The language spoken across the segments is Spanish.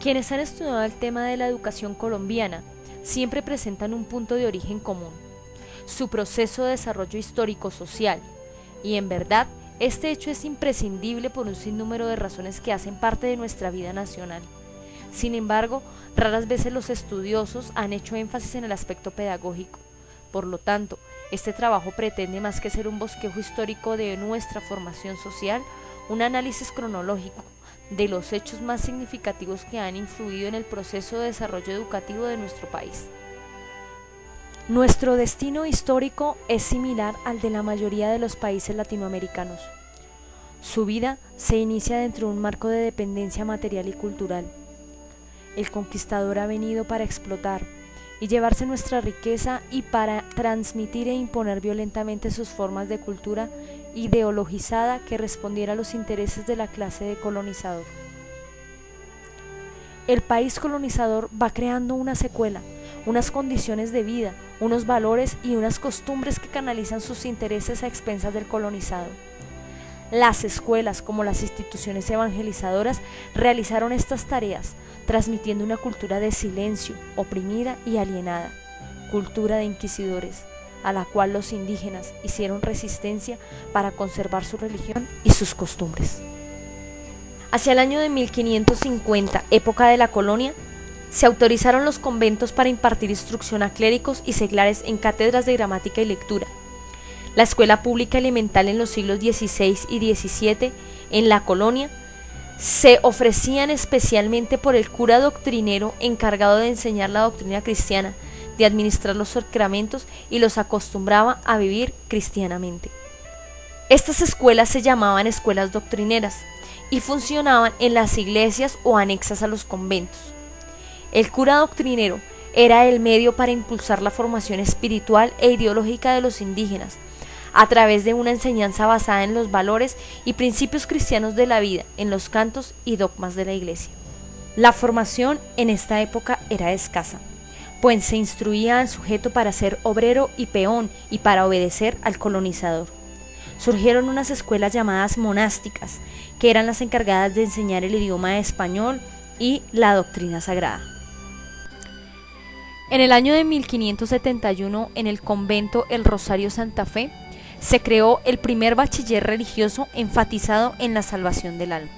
Quienes han estudiado el tema de la educación colombiana siempre presentan un punto de origen común, su proceso de desarrollo histórico-social, y en verdad este hecho es imprescindible por un sinnúmero de razones que hacen parte de nuestra vida nacional. Sin embargo, raras veces los estudiosos han hecho énfasis en el aspecto pedagógico. Por lo tanto, este trabajo pretende más que ser un bosquejo histórico de nuestra formación social, un análisis cronológico de los hechos más significativos que han influido en el proceso de desarrollo educativo de nuestro país. Nuestro destino histórico es similar al de la mayoría de los países latinoamericanos. Su vida se inicia dentro de un marco de dependencia material y cultural. El conquistador ha venido para explotar y llevarse nuestra riqueza y para transmitir e imponer violentamente sus formas de cultura ideologizada que respondiera a los intereses de la clase de colonizador. El país colonizador va creando una secuela, unas condiciones de vida, unos valores y unas costumbres que canalizan sus intereses a expensas del colonizado. Las escuelas, como las instituciones evangelizadoras, realizaron estas tareas, transmitiendo una cultura de silencio, oprimida y alienada, cultura de inquisidores, a la cual los indígenas hicieron resistencia para conservar su religión y sus costumbres. Hacia el año de 1550, época de la colonia, se autorizaron los conventos para impartir instrucción a clérigos y seglares en cátedras de gramática y lectura. La escuela pública elemental en los siglos XVI y XVII en la colonia se ofrecían especialmente por el cura doctrinero encargado de enseñar la doctrina cristiana, de administrar los sacramentos y los acostumbraba a vivir cristianamente. Estas escuelas se llamaban escuelas doctrineras y funcionaban en las iglesias o anexas a los conventos. El cura doctrinero era el medio para impulsar la formación espiritual e ideológica de los indígenas, a través de una enseñanza basada en los valores y principios cristianos de la vida, en los cantos y dogmas de la iglesia. La formación en esta época era escasa, pues se instruía al sujeto para ser obrero y peón y para obedecer al colonizador. Surgieron unas escuelas llamadas monásticas, que eran las encargadas de enseñar el idioma español y la doctrina sagrada. En el año de 1571, en el convento El Rosario Santa Fe, se creó el primer bachiller religioso enfatizado en la salvación del alma.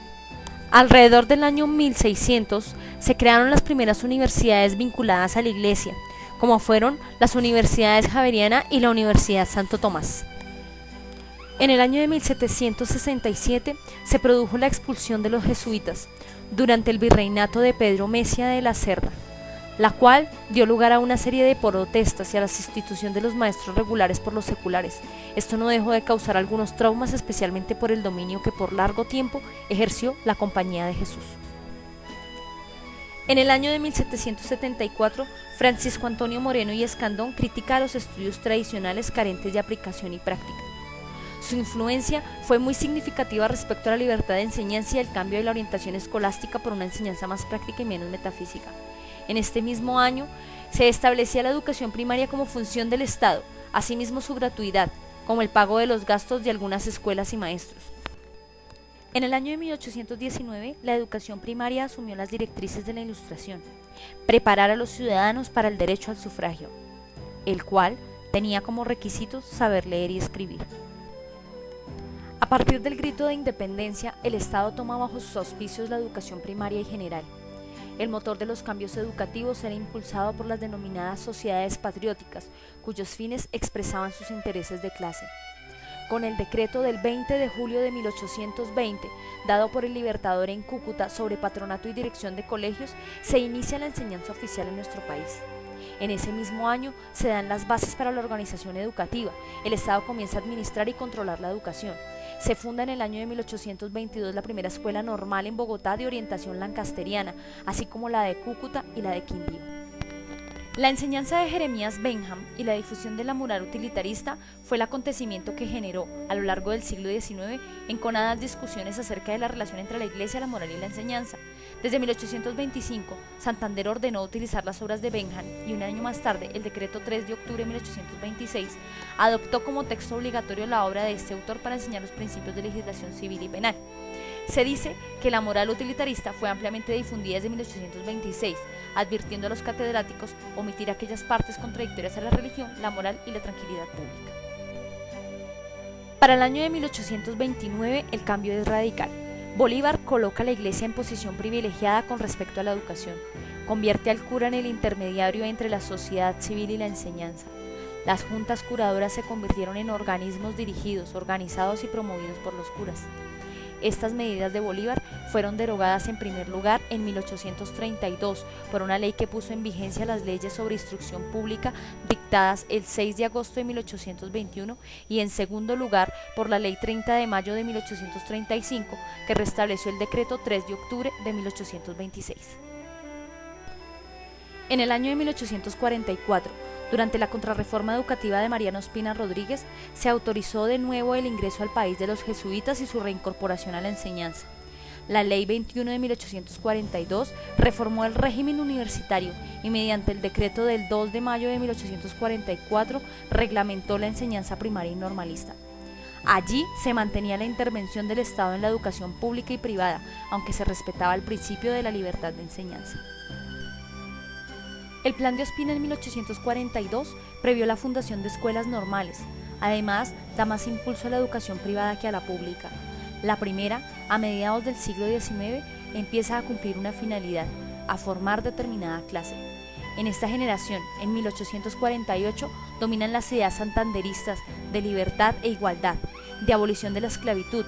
Alrededor del año 1600 se crearon las primeras universidades vinculadas a la iglesia, como fueron las Universidades Javeriana y la Universidad Santo Tomás. En el año de 1767 se produjo la expulsión de los jesuitas durante el virreinato de Pedro Mexía de la Cerda, la cual dio lugar a una serie de protestas y a la sustitución de los maestros regulares por los seculares. Esto no dejó de causar algunos traumas, especialmente por el dominio que por largo tiempo ejerció la Compañía de Jesús. En el año de 1774, Francisco Antonio Moreno y Escandón critica los estudios tradicionales carentes de aplicación y práctica. Su influencia fue muy significativa respecto a la libertad de enseñanza y el cambio de la orientación escolástica por una enseñanza más práctica y menos metafísica. En este mismo año se establecía la educación primaria como función del Estado, asimismo su gratuidad, como el pago de los gastos de algunas escuelas y maestros. En el año de 1819, la educación primaria asumió las directrices de la Ilustración, preparar a los ciudadanos para el derecho al sufragio, el cual tenía como requisitos saber leer y escribir. A partir del grito de independencia, el Estado toma bajo sus auspicios la educación primaria y general. El motor de los cambios educativos era impulsado por las denominadas sociedades patrióticas, cuyos fines expresaban sus intereses de clase. Con el decreto del 20 de julio de 1820, dado por el Libertador en Cúcuta sobre patronato y dirección de colegios, se inicia la enseñanza oficial en nuestro país. En ese mismo año se dan las bases para la organización educativa. El Estado comienza a administrar y controlar la educación. Se funda en el año de 1822 la primera escuela normal en Bogotá de orientación lancasteriana, así como la de Cúcuta y la de Quindío. La enseñanza de Jeremías Bentham y la difusión de la moral utilitarista fue el acontecimiento que generó, a lo largo del siglo XIX, enconadas discusiones acerca de la relación entre la Iglesia, la moral y la enseñanza. Desde 1825, Santander ordenó utilizar las obras de Bentham y un año más tarde, el decreto 3 de octubre de 1826, adoptó como texto obligatorio la obra de este autor para enseñar los principios de legislación civil y penal. Se dice que la moral utilitarista fue ampliamente difundida desde 1826, advirtiendo a los catedráticos omitir aquellas partes contradictorias a la religión, la moral y la tranquilidad pública. Para el año de 1829 el cambio es radical. Bolívar coloca a la Iglesia en posición privilegiada con respecto a la educación, convierte al cura en el intermediario entre la sociedad civil y la enseñanza. Las juntas curadoras se convirtieron en organismos dirigidos, organizados y promovidos por los curas. Estas medidas de Bolívar fueron derogadas en primer lugar en 1832 por una ley que puso en vigencia las leyes sobre instrucción pública dictadas el 6 de agosto de 1821 y en segundo lugar por la ley 30 de mayo de 1835 que restableció el decreto 3 de octubre de 1826. En el año de 1844, durante la contrarreforma educativa de Mariano Ospina Rodríguez, se autorizó de nuevo el ingreso al país de los jesuitas y su reincorporación a la enseñanza. La Ley 21 de 1842 reformó el régimen universitario y mediante el decreto del 2 de mayo de 1844 reglamentó la enseñanza primaria y normalista. Allí se mantenía la intervención del Estado en la educación pública y privada, aunque se respetaba el principio de la libertad de enseñanza. El Plan de Ospina en 1842 previó la fundación de escuelas normales. Además, da más impulso a la educación privada que a la pública. La primera, a mediados del siglo XIX, empieza a cumplir una finalidad, a formar determinada clase. En esta generación, en 1848, dominan las ideas santanderistas de libertad e igualdad, de abolición de la esclavitud,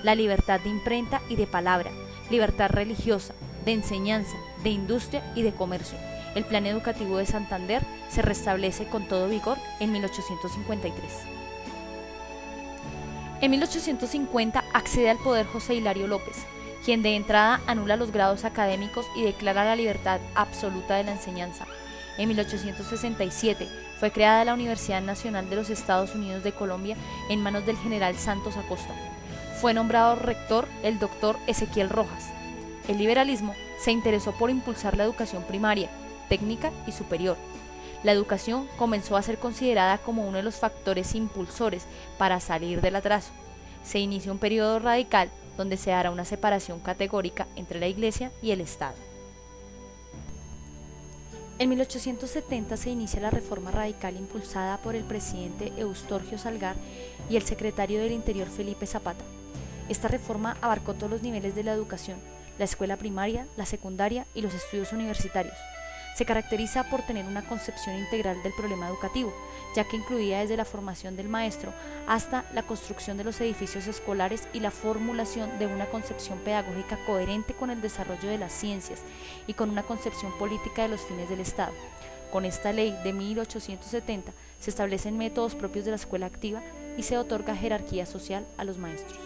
la libertad de imprenta y de palabra, libertad religiosa, de enseñanza, de industria y de comercio. El Plan Educativo de Santander se restablece con todo vigor en 1853. En 1850 accede al poder José Hilario López, quien de entrada anula los grados académicos y declara la libertad absoluta de la enseñanza. En 1867 fue creada la Universidad Nacional de los Estados Unidos de Colombia en manos del general Santos Acosta. Fue nombrado rector el doctor Ezequiel Rojas. El liberalismo se interesó por impulsar la educación primaria, técnica y superior. La educación comenzó a ser considerada como uno de los factores impulsores para salir del atraso. Se inició un periodo radical donde se dará una separación categórica entre la Iglesia y el Estado. En 1870 se inicia la reforma radical impulsada por el presidente Eustorgio Salgar y el secretario del Interior Felipe Zapata. Esta reforma abarcó todos los niveles de la educación, la escuela primaria, la secundaria y los estudios universitarios. Se caracteriza por tener una concepción integral del problema educativo, ya que incluía desde la formación del maestro hasta la construcción de los edificios escolares y la formulación de una concepción pedagógica coherente con el desarrollo de las ciencias y con una concepción política de los fines del Estado. Con esta ley de 1870 se establecen métodos propios de la escuela activa y se otorga jerarquía social a los maestros.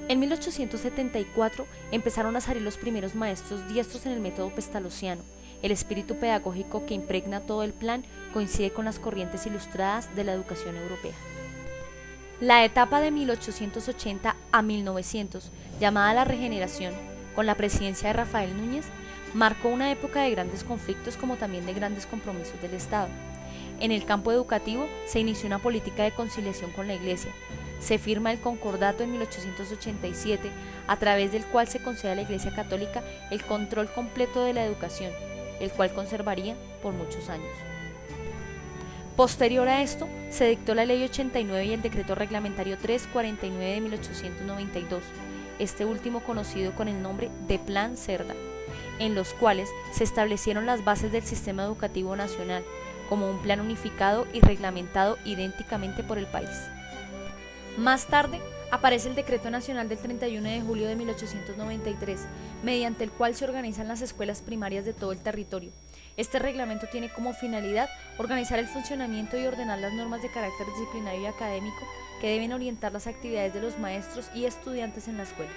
En 1874 empezaron a salir los primeros maestros diestros en el método pestalozziano. El espíritu pedagógico que impregna todo el plan coincide con las corrientes ilustradas de la educación europea. La etapa de 1880 a 1900, llamada la Regeneración, con la presidencia de Rafael Núñez, marcó una época de grandes conflictos como también de grandes compromisos del Estado. En el campo educativo se inició una política de conciliación con la Iglesia. Se firma el Concordato en 1887, a través del cual se concede a la Iglesia Católica el control completo de la educación, el cual conservaría por muchos años. Posterior a esto, se dictó la Ley 89 y el Decreto Reglamentario 349 de 1892, este último conocido con el nombre de Plan Cerda, en los cuales se establecieron las bases del sistema educativo nacional, como un plan unificado y reglamentado idénticamente por el país. Más tarde, aparece el Decreto Nacional del 31 de julio de 1893, mediante el cual se organizan las escuelas primarias de todo el territorio. Este reglamento tiene como finalidad organizar el funcionamiento y ordenar las normas de carácter disciplinario y académico que deben orientar las actividades de los maestros y estudiantes en la escuela.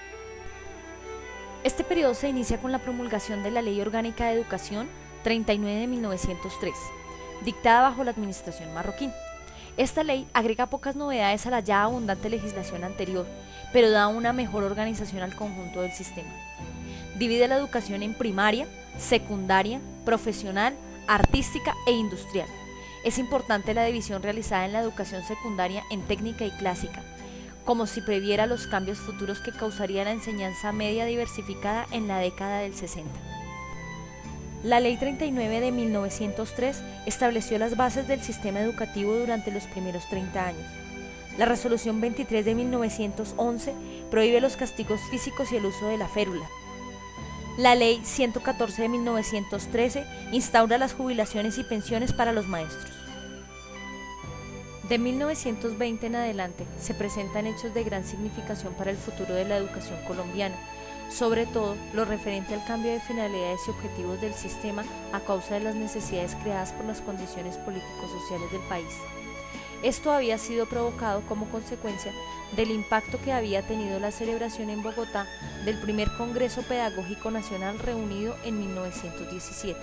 Este periodo se inicia con la promulgación de la Ley Orgánica de Educación, 39 de 1903, dictada bajo la administración marroquí. Esta ley agrega pocas novedades a la ya abundante legislación anterior, pero da una mejor organización al conjunto del sistema. Divide la educación en primaria, secundaria, profesional, artística e industrial. Es importante la división realizada en la educación secundaria en técnica y clásica, como si previera los cambios futuros que causaría la enseñanza media diversificada en la década del 60. La Ley 39 de 1903 estableció las bases del sistema educativo durante los primeros 30 años. La Resolución 23 de 1911 prohíbe los castigos físicos y el uso de la férula. La Ley 114 de 1913 instaura las jubilaciones y pensiones para los maestros. De 1920 en adelante se presentan hechos de gran significación para el futuro de la educación colombiana, sobre todo lo referente al cambio de finalidades y objetivos del sistema a causa de las necesidades creadas por las condiciones político-sociales del país. Esto había sido provocado como consecuencia del impacto que había tenido la celebración en Bogotá del primer Congreso Pedagógico Nacional reunido en 1917.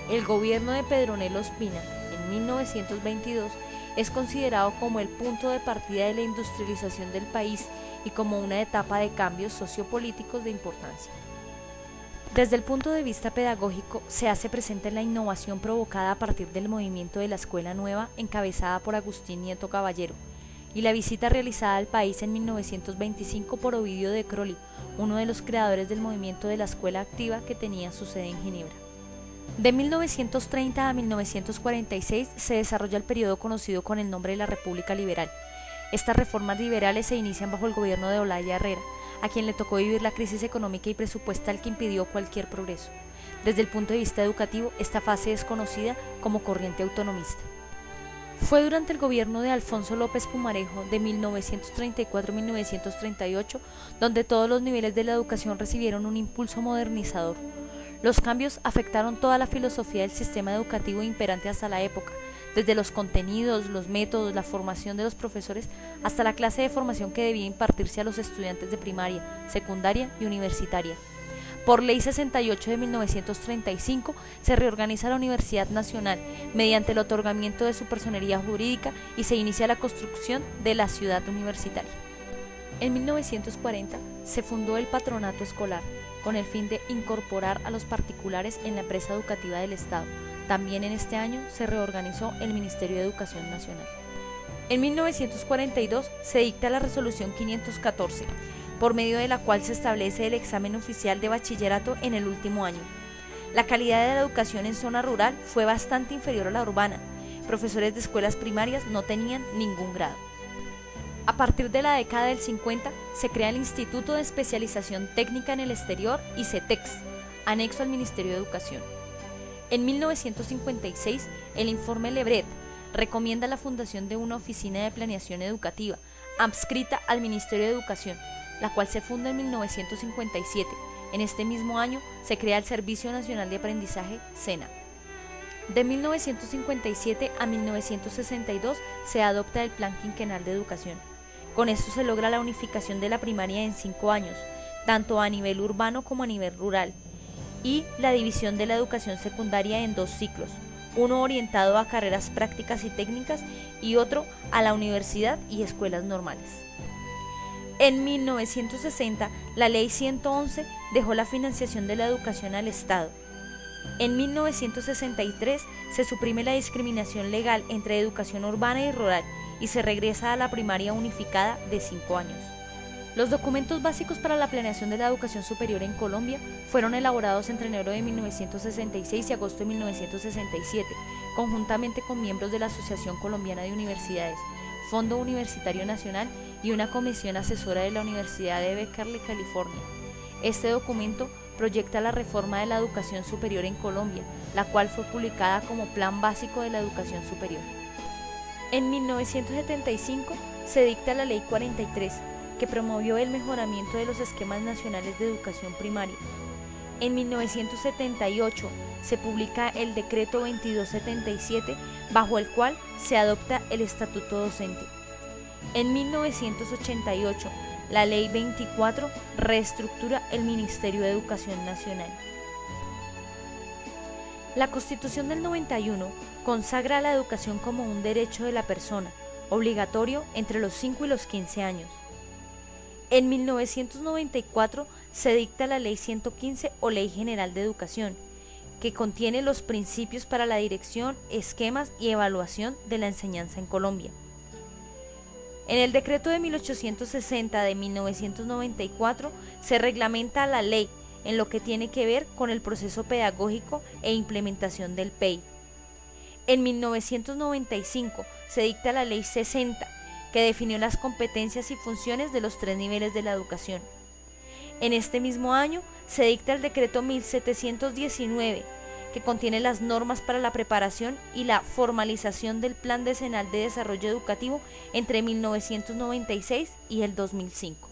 El gobierno de Pedronel Ospina, en 1922, es considerado como el punto de partida de la industrialización del país y como una etapa de cambios sociopolíticos de importancia. Desde el punto de vista pedagógico, se hace presente la innovación provocada a partir del movimiento de la Escuela Nueva encabezada por Agustín Nieto Caballero, y la visita realizada al país en 1925 por Ovidio de Crolli, uno de los creadores del movimiento de la Escuela Activa que tenía su sede en Ginebra. De 1930 a 1946 se desarrolla el periodo conocido con el nombre de la República Liberal. Estas reformas liberales se inician bajo el gobierno de Olaya Herrera, a quien le tocó vivir la crisis económica y presupuestal que impidió cualquier progreso. Desde el punto de vista educativo, esta fase es conocida como corriente autonomista. Fue durante el gobierno de Alfonso López Pumarejo de 1934 a 1938 donde todos los niveles de la educación recibieron un impulso modernizador. Los cambios afectaron toda la filosofía del sistema educativo imperante hasta la época, desde los contenidos, los métodos, la formación de los profesores, hasta la clase de formación que debía impartirse a los estudiantes de primaria, secundaria y universitaria. Por Ley 68 de 1935 se reorganiza la Universidad Nacional mediante el otorgamiento de su personería jurídica y se inicia la construcción de la ciudad universitaria. En 1940 se fundó el Patronato Escolar, con el fin de incorporar a los particulares en la empresa educativa del Estado. También en este año se reorganizó el Ministerio de Educación Nacional. En 1942 se dicta la Resolución 514, por medio de la cual se establece el examen oficial de bachillerato en el último año. La calidad de la educación en zona rural fue bastante inferior a la urbana. Profesores de escuelas primarias no tenían ningún grado. A partir de la década del 50 se crea el Instituto de Especialización Técnica en el Exterior y CETEX, anexo al Ministerio de Educación. En 1956, el informe Lebret recomienda la fundación de una oficina de planeación educativa, adscrita al Ministerio de Educación, la cual se funda en 1957. En este mismo año se crea el Servicio Nacional de Aprendizaje, SENA. De 1957 a 1962 se adopta el Plan Quinquenal de Educación. Con esto se logra la unificación de la primaria en 5 años, tanto a nivel urbano como a nivel rural, y la división de la educación secundaria en 2 ciclos, uno orientado a carreras prácticas y técnicas y otro a la universidad y escuelas normales. En 1960, la Ley 111 dejó la financiación de la educación al Estado. En 1963 se suprime la discriminación legal entre educación urbana y rural y se regresa a la primaria unificada de 5 años. Los documentos básicos para la planeación de la educación superior en Colombia fueron elaborados entre enero de 1966 y agosto de 1967, conjuntamente con miembros de la Asociación Colombiana de Universidades, Fondo Universitario Nacional y una comisión asesora de la Universidad de Berkeley, California. Este documento proyecta la reforma de la educación superior en Colombia, la cual fue publicada como Plan Básico de la Educación Superior. En 1975 se dicta la Ley 43, que promovió el mejoramiento de los esquemas nacionales de educación primaria. En 1978 se publica el Decreto 2277, bajo el cual se adopta el Estatuto Docente. En 1988, la Ley 24 reestructura el Ministerio de Educación Nacional. La Constitución del 91 consagra la educación como un derecho de la persona, obligatorio entre los 5 y los 15 años. En 1994 se dicta la Ley 115 o Ley General de Educación, que contiene los principios para la dirección, esquemas y evaluación de la enseñanza en Colombia. En el decreto de 1860 de 1994 se reglamenta la ley en lo que tiene que ver con el proceso pedagógico e implementación del PEI. En 1995 se dicta la Ley 60, que definió las competencias y funciones de los 3 niveles de la educación. En este mismo año se dicta el decreto 1719, que contiene las normas para la preparación y la formalización del Plan Decenal de Desarrollo Educativo entre 1996 y el 2005.